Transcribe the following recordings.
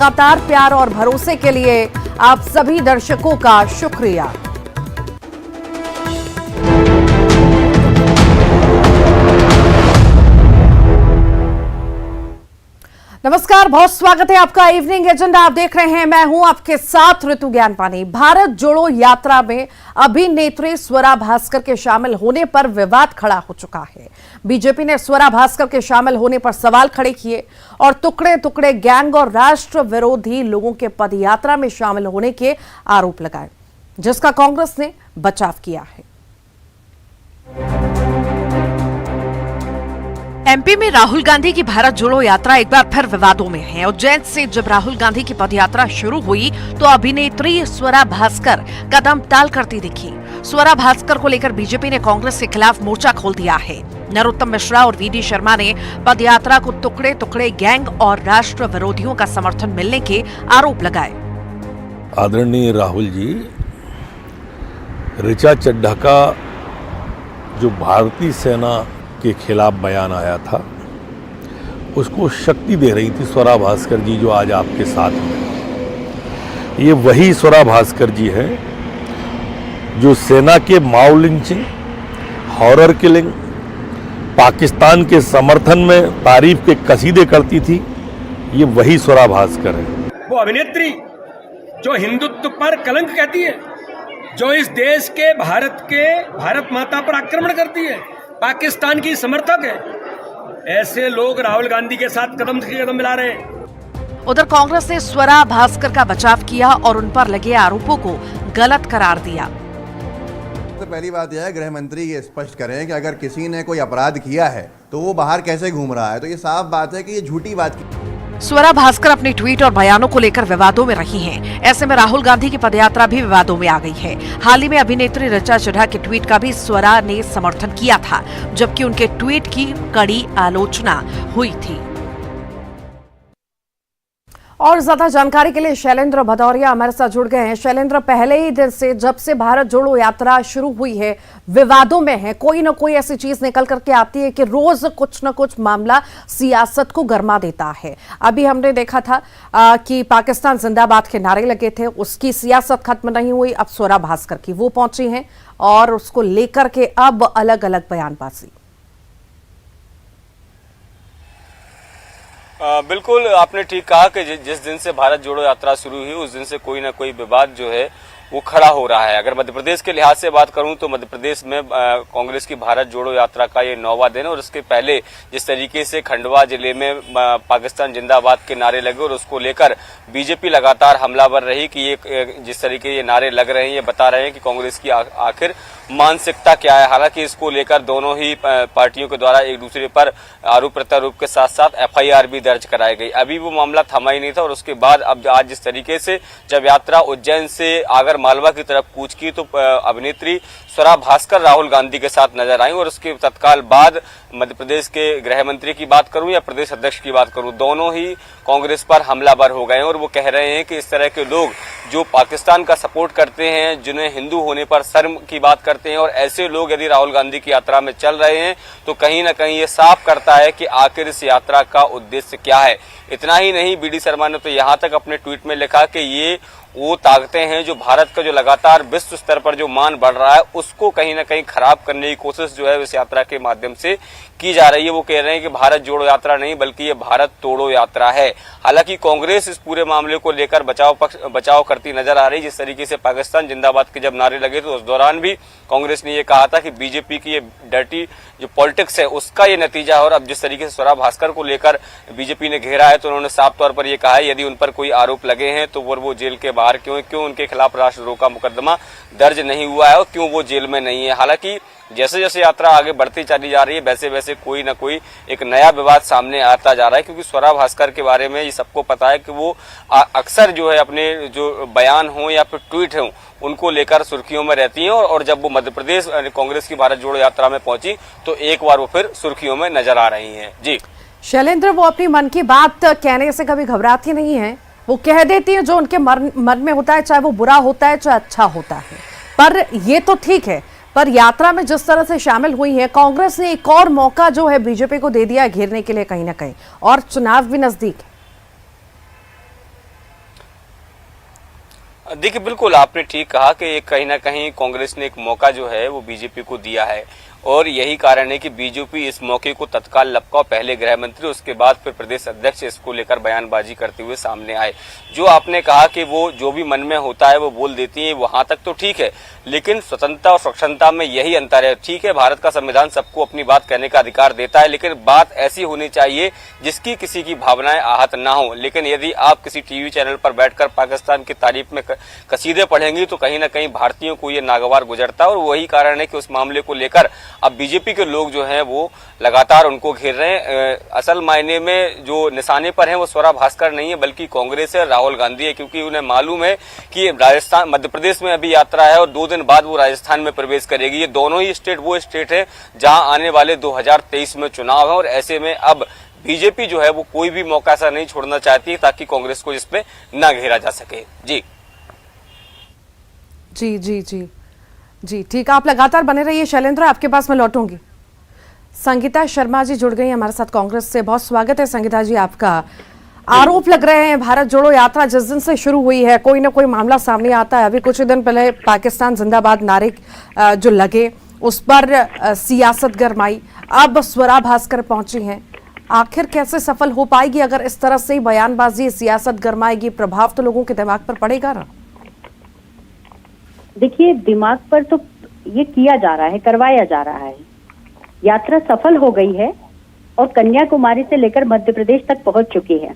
लगातार प्यार और भरोसे के लिए आप सभी दर्शकों का शुक्रिया। नमस्कार, बहुत स्वागत है आपका इवनिंग एजेंडा आप देख रहे हैं। मैं हूं आपके साथ ऋतु ज्ञानपानी। भारत जोड़ो यात्रा में अभिनेत्री स्वरा भास्कर के शामिल होने पर विवाद खड़ा हो चुका है। बीजेपी ने स्वरा भास्कर के शामिल होने पर सवाल खड़े किए और टुकड़े टुकड़े गैंग और राष्ट्र विरोधी लोगों के पदयात्रा में शामिल होने के आरोप लगाए, जिसका कांग्रेस ने बचाव किया है। एमपी में राहुल गांधी की भारत जोड़ो यात्रा एक बार फिर विवादों में है। उज्जैन से जब राहुल गांधी की पदयात्रा शुरू हुई तो अभिनेत्री स्वरा भास्कर कदम टाल करती दिखी। स्वरा भास्कर को लेकर बीजेपी ने कांग्रेस के खिलाफ मोर्चा खोल दिया है। नरोत्तम मिश्रा और वीडी शर्मा ने पदयात्रा को टुकड़े टुकड़े गैंग और राष्ट्र विरोधियों का समर्थन मिलने के आरोप लगाए। आदरणीय राहुल जी, ऋचा चड्ढा का जो भारतीय सेना के खिलाफ बयान आया था, उसको शक्ति दे रही थी स्वरा भास्कर जी जो आज आपके साथ हैं। ये वही स्वरा भास्कर जी है जो सेना के माओ लिंचिंग, हॉरर किलिंग, पाकिस्तान के समर्थन में तारीफ के कसीदे करती थी। ये वही स्वरा भास्कर है। वो अभिनेत्री जो हिंदुत्व पर कलंक कहती है, जो इस देश के भारत माता पर आक्रमण करती है, पाकिस्तान की समर्थक है। ऐसे लोग राहुल गांधी के साथ कदम से कदम मिला रहे हैं। उधर कांग्रेस ने स्वरा भास्कर का बचाव किया और उन पर लगे आरोपों को गलत करार दिया। तो पहली बात यह है, गृह मंत्री ये स्पष्ट करें कि अगर किसी ने कोई अपराध किया है तो वो बाहर कैसे घूम रहा है। तो ये साफ बात है कि ये झूठी बात की। स्वरा भास्कर अपने ट्वीट और बयानों को लेकर विवादों में रही हैं। ऐसे में राहुल गांधी की पदयात्रा भी विवादों में आ गई है। हाल ही में अभिनेत्री ऋचा चड्ढा के ट्वीट का भी स्वरा ने समर्थन किया था, जबकि उनके ट्वीट की कड़ी आलोचना हुई थी। और ज्यादा जानकारी के लिए शैलेंद्र भदौरिया हमारे साथ जुड़ गए हैं। शैलेंद्र, पहले ही दिन से जब से भारत जोड़ो यात्रा शुरू हुई है, विवादों में है, कोई ना कोई ऐसी चीज निकल करके आती है कि रोज कुछ ना कुछ मामला सियासत को गरमा देता है। अभी हमने देखा था कि पाकिस्तान जिंदाबाद के नारे लगे थे, उसकी सियासत खत्म नहीं हुई। अब स्वरा भास्कर की वो पहुंची हैं और उसको लेकर के अब अलग अलग बयानबाजी। बिल्कुल आपने ठीक कहा कि जिस दिन से भारत जोड़ो यात्रा शुरू हुई उस दिन से कोई ना कोई विवाद जो है वो खड़ा हो रहा है। अगर मध्य प्रदेश के लिहाज से बात करूं तो मध्य प्रदेश में कांग्रेस की भारत जोड़ो यात्रा का ये 9वां दिन है और उसके पहले जिस तरीके से खंडवा जिले में पाकिस्तान जिंदाबाद के नारे लगे और उसको लेकर बीजेपी लगातार हमलावर रही कि ये जिस तरीके ये नारे लग रहे हैं ये बता रहे हैं कि कांग्रेस की आखिर मानसिकता क्या है। हालांकि इसको लेकर दोनों ही पार्टियों के द्वारा एक दूसरे पर आरोप प्रत्यारोप के साथ साथ एफआईआर भी दर्ज कराई गई। अभी वो मामला थमा ही नहीं था और उसके बाद अब आज जिस तरीके से जब यात्रा उज्जैन से आगर मालवा की तरफ कूच की तो अभिनेत्री स्वरा भास्कर राहुल गांधी के साथ नजर आई और उसके तत्काल बाद मध्य प्रदेश के गृह मंत्री की बात करूं या प्रदेश अध्यक्ष की बात करूं, दोनों ही कांग्रेस पर हमलावर हो गए और वो कह रहे हैं कि इस तरह के लोग जो पाकिस्तान का सपोर्ट करते हैं, जिन्हें हिंदू होने पर शर्म की बात करते हैं और ऐसे लोग यदि राहुल गांधी की यात्रा में चल रहे हैं तो कहीं ना कहीं ये साफ करता है कि आखिर इस यात्रा का उद्देश्य क्या है। इतना ही नहीं, वीडी शर्मा ने तो यहाँ तक अपने ट्वीट में लिखा कि ये वो ताकतें हैं जो भारत का जो लगातार विश्व स्तर पर जो मान बढ़ रहा है उसको कहीं ना कहीं खराब करने की कोशिश जो है इस यात्रा के माध्यम से की जा रही है। वो कह रहे हैं कि भारत जोड़ो यात्रा नहीं बल्कि ये भारत तोड़ो यात्रा है। हालांकि कांग्रेस इस पूरे मामले को लेकर बचाव करती नजर आ रही। जिस तरीके से पाकिस्तान जिंदाबाद के जब नारे लगे तो उस दौरान भी कांग्रेस ने ये कहा था कि बीजेपी की ये डर्टी जो पॉलिटिक्स है उसका ये नतीजा है। और अब जिस तरीके से स्वरा भास्कर को लेकर बीजेपी ने घेरा है तो उन्होंने साफ तौर पर यह कहा है यदि उन पर कोई आरोप लगे हैं तो वो जेल के बाहर क्यों उनके खिलाफ राष्ट्रद्रोह का मुकदमा दर्ज नहीं हुआ है और क्यों वो जेल में नहीं है। हालांकि जैसे जैसे यात्रा आगे बढ़ती चली जा रही है वैसे वैसे कोई ना कोई एक नया विवाद सामने आता जा रहा है, क्योंकि स्वरा भास्कर के बारे में ये सबको पता है कि वो अक्सर जो है अपने जो बयान हो या फिर ट्वीट हो उनको लेकर सुर्खियों में रहती हैं और जब वो मध्य प्रदेश कांग्रेस की भारत जोड़ो यात्रा में पहुंची तो एक बार वो फिर सुर्खियों में नजर आ रही हैं। जी शैलेंद्र, वो अपनी मन की बात कहने से कभी घबराती नहीं है, वो कह देती है जो उनके मन में होता है, चाहे वो बुरा होता है चाहे अच्छा होता है। पर ये तो ठीक है, पर यात्रा में जिस तरह से शामिल हुई है कांग्रेस ने एक और मौका जो है बीजेपी को दे दिया घेरने के लिए कहीं ना कहीं, और चुनाव भी नजदीक है। देखिए, बिल्कुल आपने ठीक कहा कि कहीं ना कहीं कांग्रेस ने एक मौका जो है वो बीजेपी को दिया है और यही कारण है कि बीजेपी इस मौके को तत्काल लपका, पहले गृह मंत्री उसके बाद फिर प्रदेश अध्यक्ष इसको लेकर बयानबाजी करते हुए सामने आए। जो आपने कहा कि वो जो भी मन में होता है वो बोल देती है, वहां तक तो ठीक है, लेकिन स्वतंत्रता और स्वच्छंदता में यही अंतर है। ठीक है, भारत का संविधान सबको अपनी बात कहने का अधिकार देता है, लेकिन बात ऐसी होनी चाहिए जिसकी किसी की भावनाएं आहत ना हो। लेकिन यदि आप किसी टीवी चैनल पर बैठकर पाकिस्तान की तारीफ में कसीदे पढ़ेंगी तो कहीं ना कहीं भारतीयों को ये नागवार गुजरता है और वही कारण है कि उस मामले को लेकर अब बीजेपी के लोग जो हैं वो लगातार उनको घेर रहे हैं। असल मायने में जो निशाने पर हैं वो स्वरा भास्कर नहीं है बल्कि कांग्रेस है, राहुल गांधी है, क्योंकि उन्हें मालूम है कि राजस्थान, मध्य प्रदेश में अभी यात्रा है और 2 दिन बाद वो राजस्थान में प्रवेश करेगी। ये दोनों ही स्टेट वो स्टेट है जहां आने वाले 2023 में चुनाव है और ऐसे में अब बीजेपी जो है वो कोई भी मौका ऐसा नहीं छोड़ना चाहती ताकि कांग्रेस को जिसपे ना घेरा जा सके। जी जी जी जी जी, ठीक, आप लगातार बने रहिए। शैलेंद्र, आपके पास मैं लौटूंगी। संगीता शर्मा जी जुड़ गई हमारे साथ कांग्रेस से। बहुत स्वागत है संगीता जी आपका। आरोप लग रहे हैं भारत जोड़ो यात्रा जिस दिन से शुरू हुई है कोई ना कोई मामला सामने आता है। अभी कुछ दिन पहले पाकिस्तान जिंदाबाद नारे जो लगे उस पर सियासत गरमाई, अब स्वरा भास्कर पहुंची हैं। आखिर कैसे सफल हो पाएगी अगर इस तरह से बयानबाजी, सियासत गरमाएगी? प्रभाव तो लोगों के दिमाग पर पड़ेगा ना। देखिए, दिमाग पर तो ये किया जा रहा है, करवाया जा रहा है। यात्रा सफल हो गई है और कन्याकुमारी से लेकर मध्य प्रदेश तक पहुंच चुकी है,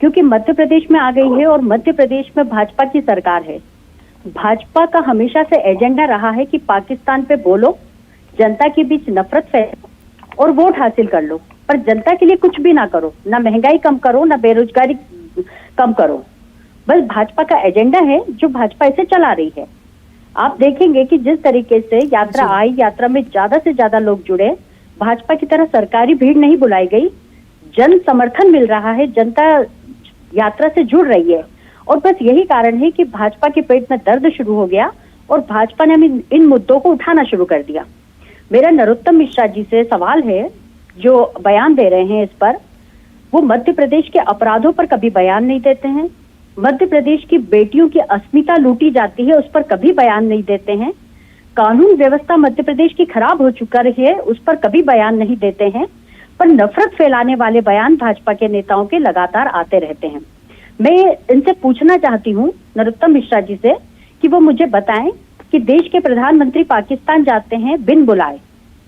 क्योंकि मध्य प्रदेश में आ गई है और मध्य प्रदेश में भाजपा की सरकार है। भाजपा का हमेशा से एजेंडा रहा है कि पाकिस्तान पे बोलो, जनता के बीच नफरत फैलाओ और वोट हासिल कर लो, पर जनता के लिए कुछ भी ना करो, ना महंगाई कम करो, ना बेरोजगारी कम करो। बस भाजपा का एजेंडा है जो भाजपा इसे चला रही है। आप देखेंगे कि जिस तरीके से यात्रा आई, यात्रा में ज्यादा से ज्यादा लोग जुड़े, भाजपा की तरह सरकारी भीड़ नहीं बुलाई गई, जन समर्थन मिल रहा है, जनता यात्रा से जुड़ रही है और बस यही कारण है कि भाजपा के पेट में दर्द शुरू हो गया और भाजपा ने इन मुद्दों को उठाना शुरू कर दिया। मेरा नरोत्तम मिश्रा जी से सवाल है, जो बयान दे रहे हैं इस पर, वो मध्य प्रदेश के अपराधों पर कभी बयान नहीं देते हैं, मध्य प्रदेश की बेटियों की अस्मिता लूटी जाती है उस पर कभी बयान नहीं देते हैं, कानून व्यवस्था मध्य प्रदेश की खराब हो चुका रही है उस पर कभी बयान नहीं देते हैं, पर नफरत फैलाने वाले बयान भाजपा के नेताओं के लगातार आते रहते हैं। मैं इनसे पूछना चाहती हूँ नरोत्तम मिश्रा जी से कि वो मुझे बताएं कि देश के प्रधानमंत्री पाकिस्तान जाते हैं बिन बुलाए,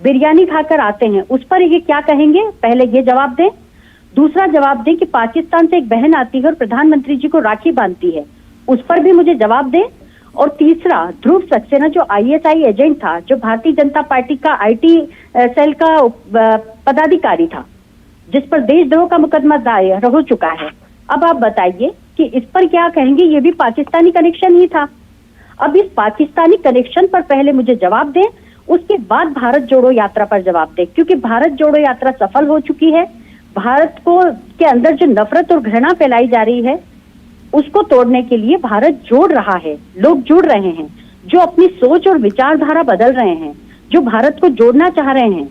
बिरयानी खाकर आते हैं, उस पर ये क्या कहेंगे? पहले ये जवाब दें। दूसरा जवाब दें कि पाकिस्तान से एक बहन आती है और प्रधानमंत्री जी को राखी बांधती है, उस पर भी मुझे जवाब दें। और तीसरा, ध्रुव सक्सेना जो ISI एजेंट था, जो भारतीय जनता पार्टी का IT सेल का पदाधिकारी था, जिस पर देशद्रोह का मुकदमा दायर हो चुका है, अब आप बताइए कि इस पर क्या कहेंगे? ये भी पाकिस्तानी कनेक्शन ही था। अब इस पाकिस्तानी कनेक्शन पर पहले मुझे जवाब दें, उसके बाद भारत जोड़ो यात्रा पर जवाब दें, क्योंकि भारत जोड़ो यात्रा सफल हो चुकी है। भारत को के अंदर जो नफरत और घृणा फैलाई जा रही है उसको तोड़ने के लिए भारत जोड़ रहा है, लोग जुड़ रहे हैं, जो अपनी सोच और विचारधारा बदल रहे हैं, जो भारत को जोड़ना चाह रहे हैं,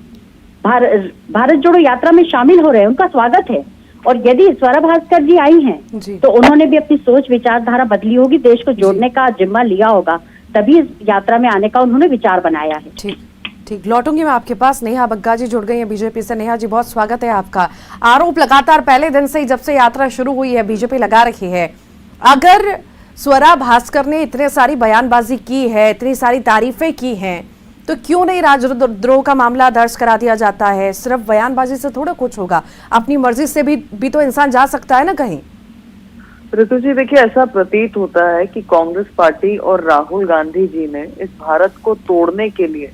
भारत जोड़ो यात्रा में शामिल हो रहे हैं, उनका स्वागत है। और यदि स्वरा भास्कर जी आई हैं तो उन्होंने भी अपनी सोच विचारधारा बदली होगी, देश को जोड़ने का जिम्मा लिया होगा, तभी इस यात्रा में आने का उन्होंने विचार बनाया है। ठीक, लौटूंगी मैं आपके पास। नेहा बग्गा जी जुड़ गई हैं बीजेपी से। नेहा जी, बहुत स्वागत है आपका। आरोप लगातार पहले दिन से ही, जब से यात्रा शुरू हुई है, बीजेपी लगा रखी है। अगर स्वरा भास्कर ने इतने सारी बयानबाजी की है, इतनी सारी तारीफें की हैं, तो क्यों नहीं राजद्रोह का मामला दर्ज करा दिया जाता है? सिर्फ बयानबाजी से थोड़ा कुछ होगा, अपनी मर्जी से भी तो इंसान जा सकता है ना कहीं। ऋतु जी, देखिए, ऐसा प्रतीत होता है कि कांग्रेस पार्टी और राहुल गांधी जी ने इस भारत को तोड़ने के लिए,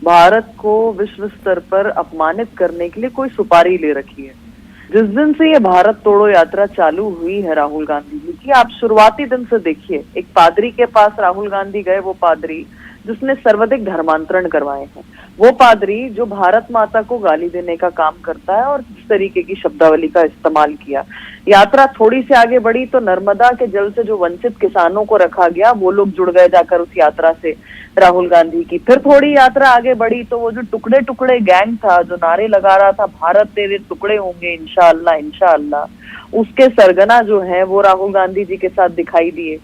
भारत को विश्व स्तर पर अपमानित करने के लिए कोई सुपारी ले रखी है। जिस दिन से ये भारत तोड़ो यात्रा चालू हुई है राहुल गांधी जी की, आप शुरुआती दिन से देखिए, एक पादरी के पास राहुल गांधी गए, वो पादरी जिसने सर्वाधिक धर्मांतरण करवाए हैं, वो पादरी जो भारत माता को गाली देने का काम करता है और इस तरीके की शब्दावली का इस्तेमाल किया। यात्रा थोड़ी सी आगे बढ़ी तो नर्मदा के जल से जो वंचित किसानों को रखा गया, वो लोग जुड़ गए जाकर उस यात्रा से राहुल गांधी की। फिर थोड़ी यात्रा आगे बढ़ी तो वो जो टुकड़े टुकड़े गैंग था, जो नारे लगा रहा था, भारत तेरे टुकड़े होंगे इंशाअल्लाह इंशाअल्लाह, उसके सरगना जो है वो राहुल गांधी जी के साथ दिखाई दिए।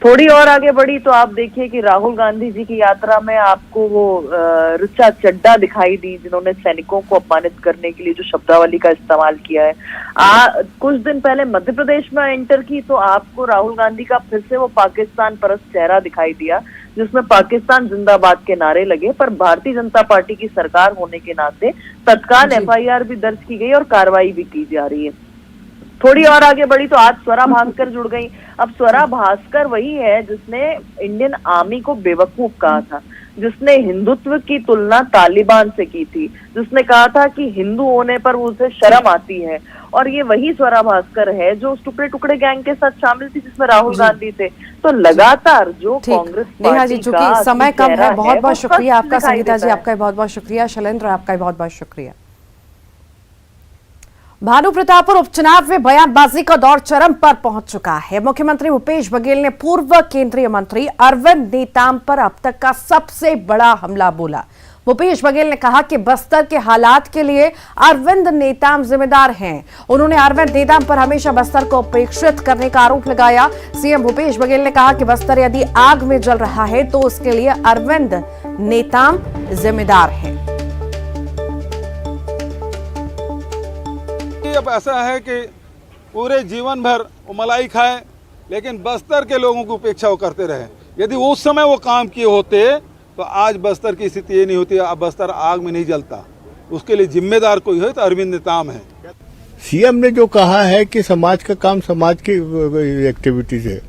थोड़ी और आगे बढ़ी तो आप देखिए कि राहुल गांधी जी की यात्रा में आपको वो ऋचा चड्ढा दिखाई दी, जिन्होंने सैनिकों को अपमानित करने के लिए जो शब्दावली का इस्तेमाल किया है। कुछ दिन पहले मध्य प्रदेश में एंटर की तो आपको राहुल गांधी का फिर से वो पाकिस्तान परस्त चेहरा दिखाई दिया, जिसमें पाकिस्तान जिंदाबाद के नारे लगे। पर भारतीय जनता पार्टी की सरकार होने के नाते तत्काल FIR भी दर्ज की गई और कार्रवाई भी की जा रही है। थोड़ी और आगे बढ़ी तो आज स्वरा भास्कर जुड़ गई। अब स्वरा भास्कर वही है जिसने इंडियन आर्मी को बेवकूफ कहा था, जिसने हिंदुत्व की तुलना तालिबान से की थी, जिसने कहा था कि हिंदू होने पर उसे शर्म आती है। और ये वही स्वरा भास्कर है जो उस टुकड़े टुकड़े गैंग के साथ शामिल थी जिसमें राहुल गांधी थे। तो लगातार जो कांग्रेस नेहा जी, चूंकि समय कम है, बहुत बहुत शुक्रिया आपका। संगीता जी, आपका बहुत बहुत शुक्रिया। शैलेंद्र, आपका बहुत बहुत शुक्रिया। भानु प्रतापपुर उपचुनाव में बयानबाजी का दौर चरम पर पहुंच चुका है। मुख्यमंत्री भूपेश बघेल ने पूर्व केंद्रीय मंत्री अरविंद नेताम पर अब तक का सबसे बड़ा हमला बोला। भूपेश बघेल ने कहा कि बस्तर के हालात के लिए अरविंद नेताम जिम्मेदार हैं। उन्होंने अरविंद नेताम पर हमेशा बस्तर को उपेक्षित करने का आरोप लगाया। सीएम भूपेश बघेल ने कहा कि बस्तर यदि आग में जल रहा है तो उसके लिए अरविंद नेताम जिम्मेदार हैं। अब ऐसा है कि पूरे जीवन भर वो मलाई खाए, लेकिन बस्तर के लोगों की उपेक्षा वो करते रहे। यदि उस समय वो काम किए होते तो आज बस्तर की स्थिति ये नहीं होती। अब बस्तर आग में नहीं जलता। उसके लिए जिम्मेदार कोई हो तो अरविंद नेताम है। सीएम ने जो कहा है कि समाज का काम समाज की एक्टिविटीज है,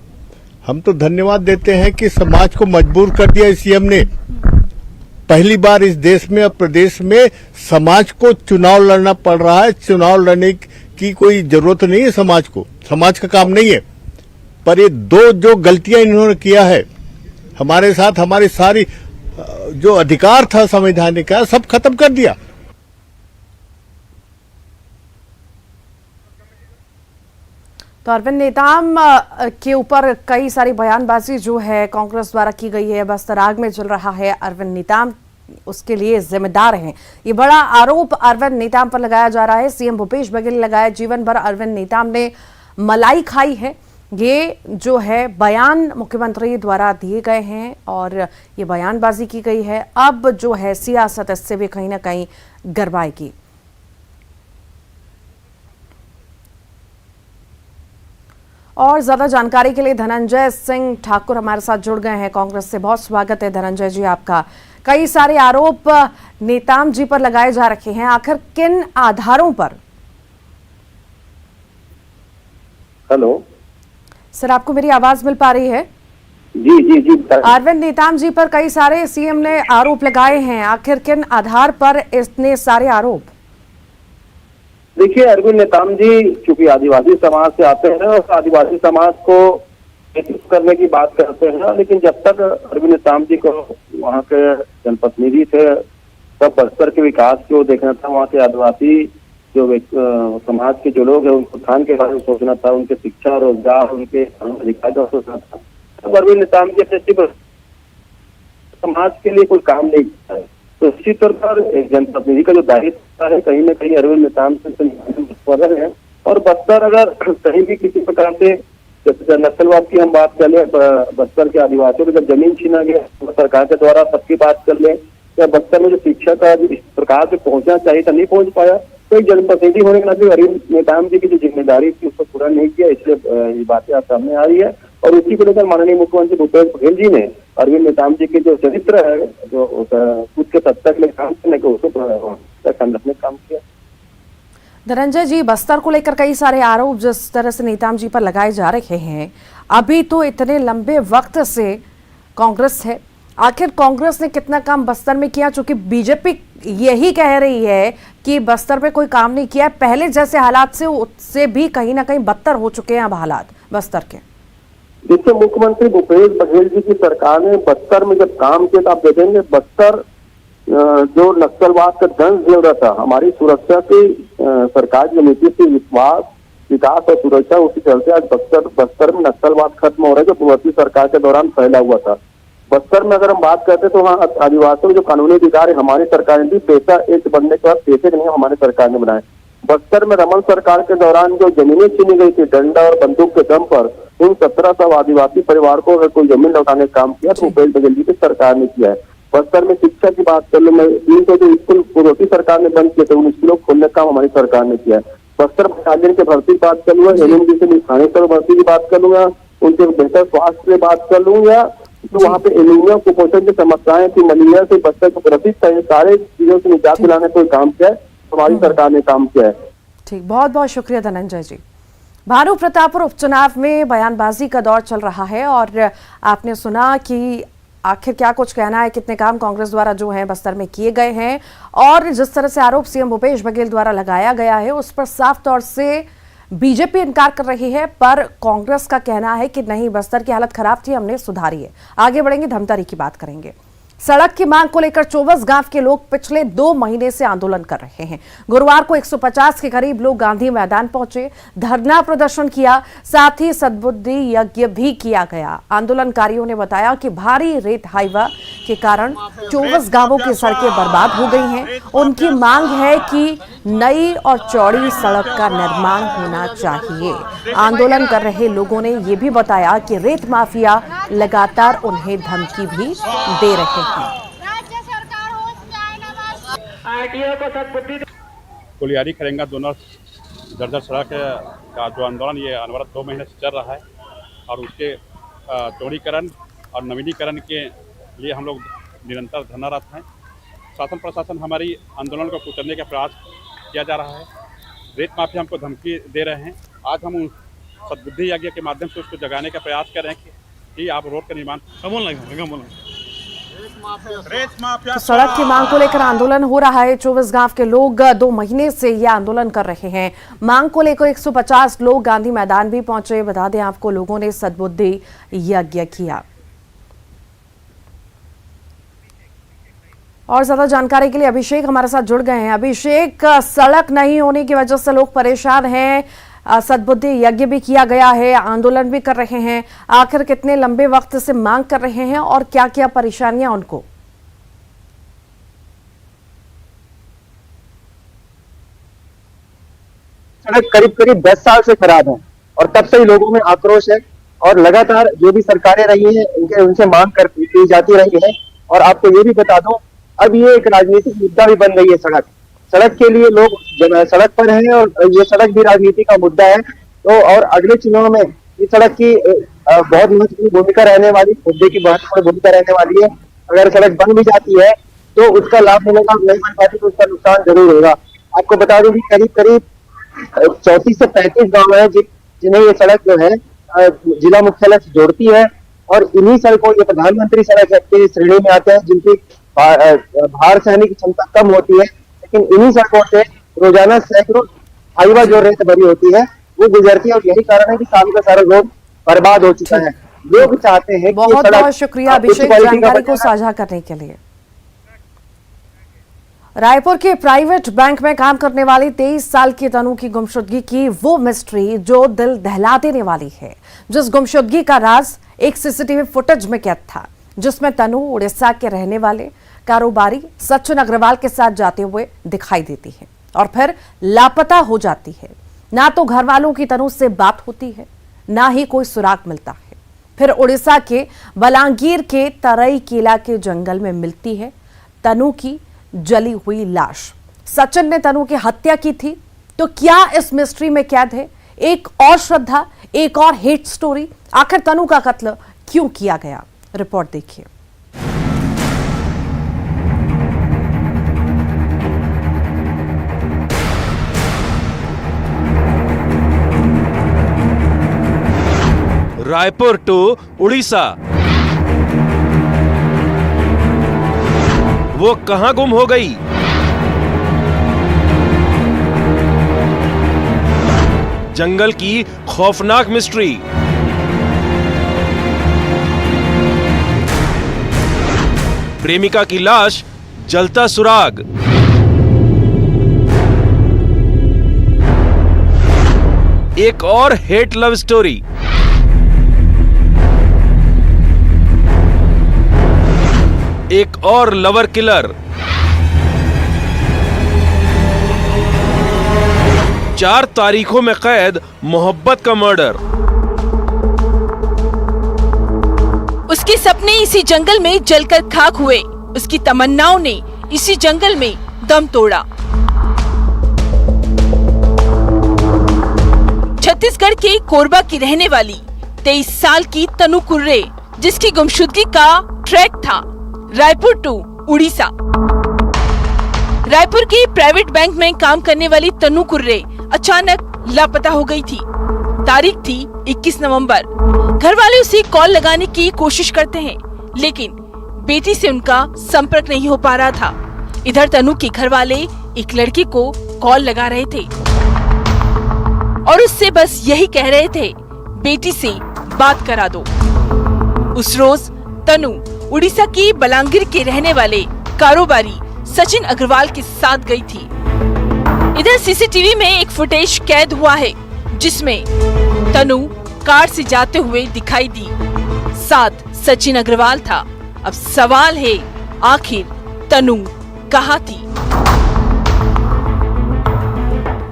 हम तो धन्यवाद देते हैं कि समाज को मजबूर कर दिया सीएम ने। पहली बार इस देश में और प्रदेश में समाज को चुनाव लड़ना पड़ रहा है। चुनाव लड़ने की कोई जरूरत नहीं है समाज को, समाज का काम नहीं है। पर ये दो जो गलतियां इन्होंने किया है हमारे साथ, हमारी सारी जो अधिकार था संवैधानिक का सब खत्म कर दिया। तो अरविंद नेताम के ऊपर कई सारी बयानबाजी जो है कांग्रेस द्वारा की गई है। बस्तर आग में जल रहा है, अरविंद नेताम उसके लिए जिम्मेदार हैं। ये बड़ा आरोप अरविंद नेताम पर लगाया जा रहा है। सीएम भूपेश बघेल ने लगाया जीवन भर अरविंद नेताम ने मलाई खाई है। ये जो है बयान मुख्यमंत्री द्वारा दिए गए हैं और ये बयानबाजी की गई है। अब जो है सियासत इससे भी कहीं ना कहीं गरमाएगी। और ज्यादा जानकारी के लिए धनंजय सिंह ठाकुर हमारे साथ जुड़ गए हैं कांग्रेस से। बहुत स्वागत है धनंजय जी आपका। कई सारे आरोप नेताम जी पर लगाए जा रखे हैं, आखिर किन आधारों पर? हेलो सर, आपको मेरी आवाज मिल पा रही है? जी जी जी। अरविंद नेताम जी पर कई सारे सीएम ने आरोप लगाए हैं, आखिर किन आधार पर इतने सारे आरोप? देखिए, अरविंद नेताम जी चूंकि आदिवासी समाज से आते हैं और आदिवासी समाज को नेतृत्व करने की बात करते हैं, लेकिन जब तक अरविंद नेताम जी को वहाँ के जनप्रतिनिधि थे तब बस्तर के विकास को देखना था। वहाँ के आदिवासी जो समाज के जो लोग हैं उनको उत्थान के बारे में सोचना था, उनके शिक्षा, रोजगार, उनके अधिकार का सोचना था। तब अरविंद नेताम जी अपने समाज के लिए कोई काम नहीं किया है। तो इसी तौर पर एक जनप्रतिनिधि का जो दायित्व है कहीं ना कहीं अरविंद नेताम से है। और बस्तर अगर कहीं भी किसी प्रकार से नक्सलवाद की हम बात कर ले, बस्तर के आदिवासियों को जब जमीन छीना गया सरकार के द्वारा सबकी बात कर ले, या बस्तर में जो शिक्षा का इस प्रकार से पहुंचना चाहिए था नहीं पहुंच पाया, तो एक जनप्रतिनिधि होने के नाते अरविंद नेताम जी की जो जिम्मेदारी थी उसको पूरा नहीं किया, इसलिए ये बातें आप सामने आ रही है। और उसी को लेकर माननीय मुख्यमंत्री भूपेश बघेल जी ने अरविंद नेताम जी के जो चरित्र है, जो खुद के सत्ता के लिए काम करने के उसको संरक्षण काम किया। धनंजय जी, बस्तर को लेकर कई सारे आरोप जिस तरह से नेताम जी पर लगाए जा रहे हैं, अभी तो इतने लंबे वक्त से कांग्रेस है, आखिर कांग्रेस ने कितना काम बस्तर में किया? चूंकि बीजेपी यही कह रही है कि बस्तर में कोई काम नहीं किया, पहले जैसे हालात से उससे भी कहीं ना कहीं बदतर हो चुके हैं अब हालात बस्तर के। देखिए, मुख्यमंत्री भूपेश बघेल जी की सरकार ने बस्तर में जब काम किया तो आप देखेंगे बस्तर जो नक्सलवाद का दंश झेल रहा था, हमारी सुरक्षा की सरकार की नीति से विश्वास, विकास और सुरक्षा, उसी चलते आज बस्तर में नक्सलवाद खत्म हो रहा है जो पूर्ववर्ती सरकार के दौरान फैला हुआ था। बस्तर में अगर हम बात करते तो वहाँ आदिवासियों के जो कानूनी अधिकार है हमारी सरकार ने दी, पैसा एक बनने के बाद पैसे नहीं हमारी सरकार ने बनाए। बस्तर में रमन सरकार के दौरान जो जमीनें छीनी गई थी डंडा और बंदूक के दम पर, उन 1700 आदिवासी परिवार को अगर कोई जमीन लौटाने का काम किया तो भूपेश बघेल जी की सरकार ने किया है। बस्तर में शिक्षा की बात कर लूं मैं, 300 जो स्कूल पूर्ववर्ती सरकार ने बंद किए थे उन स्कूलों को खोलने का काम हमारी सरकार ने किया है। बस्तर बटालियन की भर्ती की बात कर लूंगा, एलएमजी से थानेसर भर्ती की बात कर लूंगा, उनके बेहतर स्वास्थ्य की बात कर लूँ, या तो वहाँ पे एनीमिया कुपोषण की समस्याएं थी, मलेरिया से बस्तर को ग्रसित है, सारे चीजों से निजात दिलाने कोई काम किया है, हमारी सरकार ने काम किया है। ठीक, बहुत बहुत शुक्रिया धनंजय जी। भानु प्रतापपुर उपचुनाव में बयानबाजी का दौर चल रहा है और आपने सुना कि आखिर क्या कुछ कहना है, कितने काम कांग्रेस द्वारा जो है बस्तर में किए गए हैं और जिस तरह से आरोप सीएम भूपेश बघेल द्वारा लगाया गया है उस पर साफ तौर से बीजेपी इनकार कर रही है, पर कांग्रेस का कहना है कि नहीं, बस्तर की हालत खराब थी, हमने सुधारी है। आगे बढ़ेंगे, धमतरी की बात करेंगे। सड़क की मांग को लेकर 24 गांव के लोग पिछले 2 महीने से आंदोलन कर रहे हैं। गुरुवार को 150 के करीब लोग गांधी मैदान पहुंचे, धरना प्रदर्शन किया, साथ ही सद्बुद्धि यज्ञ भी किया गया। आंदोलनकारियों ने बताया कि भारी रेत हाईवा के कारण 24 गांवों की सड़कें बर्बाद हो गई हैं। उनकी मांग है कि नई और चौड़ी सड़क का निर्माण होना चाहिए। आंदोलन कर रहे लोगों ने यह भी बताया कि रेत माफिया लगातार उन्हें धमकी भी दे रहे हैं। कुलियारी खरेंगा दोनों जर्जर सड़क का जो आंदोलन ये अनवरत 2 महीने से चल रहा है और उसके चौड़ीकरण और नवीनीकरण के लिए हम लोग निरंतर धरनारत हैं। शासन प्रशासन हमारी आंदोलन को कुचलने का प्रयास किया जा रहा है। रेत माफिया हमको धमकी दे रहे हैं। आज हम उस सद्बुद्धि यज्ञ के माध्यम से उसको जगाने का प्रयास कर रहे हैं कि आप रोड का निर्माण तो सड़क की मांग को लेकर आंदोलन हो रहा है। 24 गांव के लोग 2 महीने से यह आंदोलन कर रहे हैं। मांग को लेकर 150 लोग गांधी मैदान भी पहुंचे। बता दें आपको, लोगों ने सद्बुद्धि यज्ञ किया। और ज्यादा जानकारी के लिए अभिषेक हमारे साथ जुड़ गए हैं। अभिषेक, सड़क नहीं होने की वजह से लोग परेशान हैं, सद्बुद्धि यज्ञ भी किया गया है, आंदोलन भी कर रहे हैं, आखिर कितने लंबे वक्त से मांग कर रहे हैं और क्या क्या परेशानियां उनको? सड़क करीब करीब 10 साल से खराब है और तब से ही लोगों में आक्रोश है और लगातार जो भी सरकारें रही हैं उनसे मांग कर की जाती रही है। और आपको ये भी बता दूं, अब ये एक राजनीतिक मुद्दा भी बन गई है। सड़क के लिए लोग सड़क पर हैं और ये सड़क भी राजनीति का मुद्दा है। तो और अगले चुनाव में इस सड़क की बहुत महत्वपूर्ण भूमिका रहने वाली, मुद्दे की महत्वपूर्ण भूमिका रहने वाली है। अगर सड़क बन भी जाती है तो उसका लाभ मिलेगा, नहीं बन पाती तो उसका नुकसान जरूर होगा। आपको बता दूं कि करीब करीब 34 से 35 गाँव है जिन्हें ये सड़क जो है जिला मुख्यालय से जोड़ती है और इन्हीं सड़कों, ये प्रधानमंत्री सड़क की श्रेणी में आते हैं जिनकी भार सहने की क्षमता कम होती है, लेकिन इन्हीं सड़कों से रोजाना सैकड़ों हाईवा जो रेत भरी होती है वो गुजरती है और यही कारण है कि सारा का सारा रोड बर्बाद हो चुका है। लोग चाहते हैं। बहुत बहुत शुक्रिया अभिषेक जानकारी को साझा करने के लिए। रायपुर के प्राइवेट बैंक में काम करने वाली 23 साल की तनु की गुमशुदगी की वो मिस्ट्री जो दिल दहला देने वाली है, जिस गुमशुदगी का राज एक सीसीटीवी फुटेज में कैद था, जिसमें तनु उड़ीसा के रहने वाले कारोबारी सचिन अग्रवाल के साथ जाते हुए दिखाई देती है और फिर लापता हो जाती है। ना तो घर वालों की तनु से बात होती है, ना ही कोई सुराग मिलता है। फिर उड़ीसा के बलांगीर के तरई किला के जंगल में मिलती है तनु की जली हुई लाश। सचिन ने तनु की हत्या की थी, तो क्या इस मिस्ट्री में कैद है एक और श्रद्धा, एक और हेट स्टोरी? आखिर तनु का कत्ल क्यों किया गया? रिपोर्ट देखिए। रायपुर टू उड़ीसा, वो कहां गुम हो गई? जंगल की खौफनाक मिस्ट्री। प्रेमिका की लाश, जलता सुराग। एक और हेट लव स्टोरी। एक और लवर किलर। 4 तारीखों में कैद मोहब्बत का मर्डर। उसके सपने इसी जंगल में जलकर खाक हुए, उसकी तमन्नाओं ने इसी जंगल में दम तोड़ा। छत्तीसगढ़ के कोरबा की रहने वाली 23 साल की तनु कुर्रे, जिसकी गुमशुदगी का ट्रैक था रायपुर टू उड़ीसा। रायपुर के प्राइवेट बैंक में काम करने वाली तनु कुर्रे अचानक लापता हो गई थी। तारीख थी 21 नवंबर। घर वाले उसे कॉल लगाने की कोशिश करते हैं, लेकिन बेटी से उनका संपर्क नहीं हो पा रहा था। इधर तनु के घर वाले एक लड़के को कॉल लगा रहे थे और उससे बस यही कह रहे थे, बेटी से बात करा दो। उस रोज तनु उड़ीसा की बलांगीर के रहने वाले कारोबारी सचिन अग्रवाल के साथ गई थी। इधर सीसीटीवी में एक फुटेज कैद हुआ है, जिसमें तनु कार से जाते हुए दिखाई दी, साथ सचिन अग्रवाल था। अब सवाल है, आखिर तनु कहाँ थी?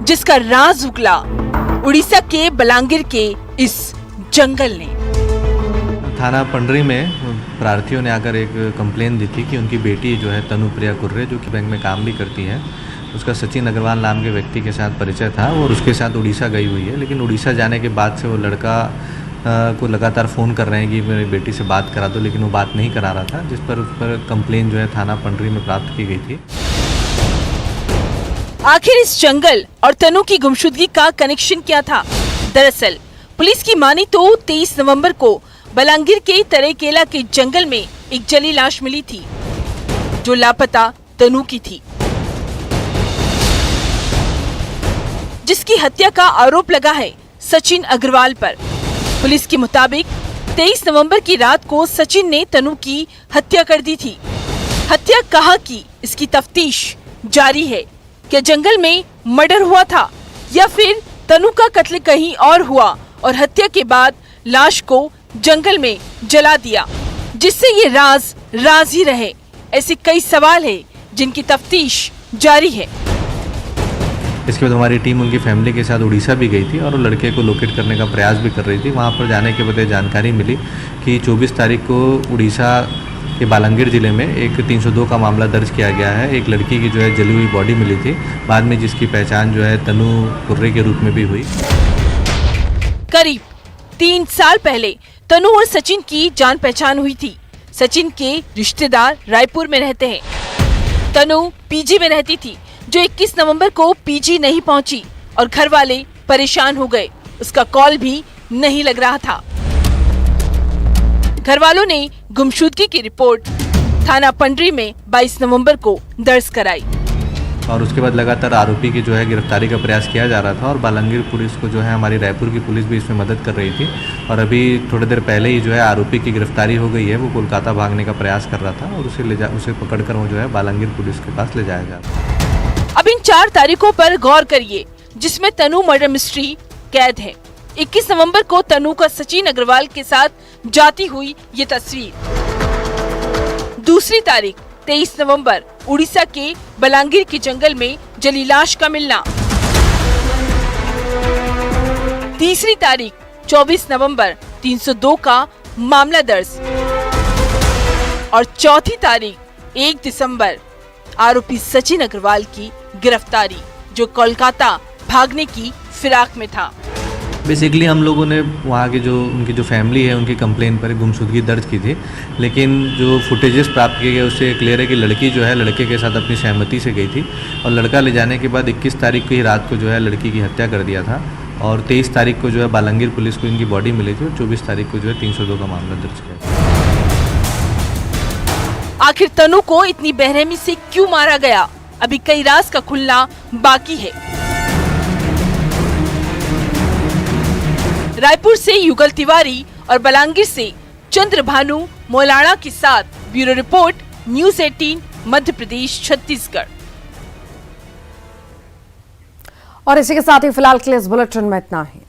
जिसका राज उगला उड़ीसा के बलांगीर के इस जंगल ने। थाना पंडरी में प्रार्थियों ने आकर एक कंप्लेन दी थी कि उनकी बेटी जो है तनु प्रिया कुर्रे, जो कि बैंक में काम भी करती है, उसका सचिन अग्रवाल नाम के व्यक्ति के साथ परिचय था और उसके साथ उड़ीसा गई हुई है। लेकिन उड़ीसा जाने के बाद से वो लड़का को लगातार फ़ोन कर रहे हैं कि मेरी बेटी से बात करा दो, लेकिन वो बात नहीं करा रहा था, जिस पर उस पर कंप्लेन जो है थाना पंडरी में प्राप्त की गई थी। आखिर इस जंगल और तनु की गुमशुदगी का कनेक्शन क्या था? दरअसल पुलिस की मानी तो 23 नवंबर को बलांगीर के तरेकेला के जंगल में एक जली लाश मिली थी, जो लापता तनु की थी, जिसकी हत्या का आरोप लगा है सचिन अग्रवाल पर। पुलिस के मुताबिक 23 नवंबर की रात को सचिन ने तनु की हत्या कर दी थी। हत्या कहाँ की, इसकी तफ्तीश जारी है। क्या जंगल में मर्डर हुआ था या फिर तनु का कत्ल कहीं और हुआ और हत्या के बाद लाश को जंगल में जला दिया, जिससे ये राज राज ही रहे? ऐसे कई सवाल हैं जिनकी तफ्तीश जारी है। इसके बाद हमारी टीम उनकी फैमिली के साथ उड़ीसा भी गई थी और लड़के को लोकेट करने का प्रयास भी कर रही थी। वहाँ पर जाने के बाद जानकारी मिली कि 24 तारीख को उड़ीसा के बालांगीर जिले में एक 302 का मामला दर्ज किया गया है। एक लड़की की जो है जली हुई बॉडी मिली थी, बाद में जिसकी पहचान जो है तनु कुर्रे के रूप में भी हुई। करीब 3 साल पहले तनु और सचिन की जान पहचान हुई थी। सचिन के रिश्तेदार रायपुर में रहते हैं। तनु पीजी में रहती थी, जो 21 नवंबर को पीजी नहीं पहुंची और घर वाले परेशान हो गए। उसका कॉल भी नहीं लग रहा था। घर वालों ने गुमशुदगी की रिपोर्ट थाना पंडरी में 22 नवंबर को दर्ज कराई और उसके बाद लगातार आरोपी की जो है गिरफ्तारी का प्रयास किया जा रहा था और बालांगीर पुलिस को जो है हमारी रायपुर की पुलिस भी इसमें मदद कर रही थी। और अभी थोड़ी देर पहले ही जो है आरोपी की गिरफ्तारी हो गई है। वो कोलकाता भागने का प्रयास कर रहा था और उसे पकड़कर वो जो है बालांगीर पुलिस के पास ले जाया जा रहा है। अब इन 4 तारीखों पर गौर करिए, जिसमें तनु मर्डर मिस्ट्री कैद है। 21 नवंबर को तनु का सचिन अग्रवाल के साथ जाती हुई ये तस्वीर। दूसरी तारीख 23 नवंबर उड़ीसा के बलांगीर के जंगल में जली लाश का मिलना। तीसरी तारीख 24 नवंबर 302 का मामला दर्ज और चौथी तारीख 1 दिसंबर आरोपी सचिन अग्रवाल की गिरफ्तारी, जो कोलकाता भागने की फिराक में था। बेसिकली हम लोगों ने वहाँ के जो उनकी जो फैमिली है उनकी कंप्लेन पर गुमशुदगी दर्ज की थी, लेकिन जो फुटेजेस प्राप्त किए गए उससे क्लियर है कि लड़की जो है लड़के के साथ अपनी सहमति से गई थी और लड़का ले जाने के बाद 21 तारीख को ही रात को जो है लड़की की हत्या कर दिया था और 23 तारीख को जो है बालांगीर पुलिस को इनकी बॉडी मिली थी और 24 तारीख को जो है 302 का मामला दर्ज किया। आखिर तनु को इतनी बेरहमी से क्यों मारा गया? अभी कई राज का खुलना बाकी है। रायपुर से युगल तिवारी और बलांगीर से चंद्रभानु मोलाना के साथ bureau report, news 18 Madhya Pradesh Chhattisgarh. और इसी के साथ ही फिलहाल के लिए इस बुलेटिन में इतना ही।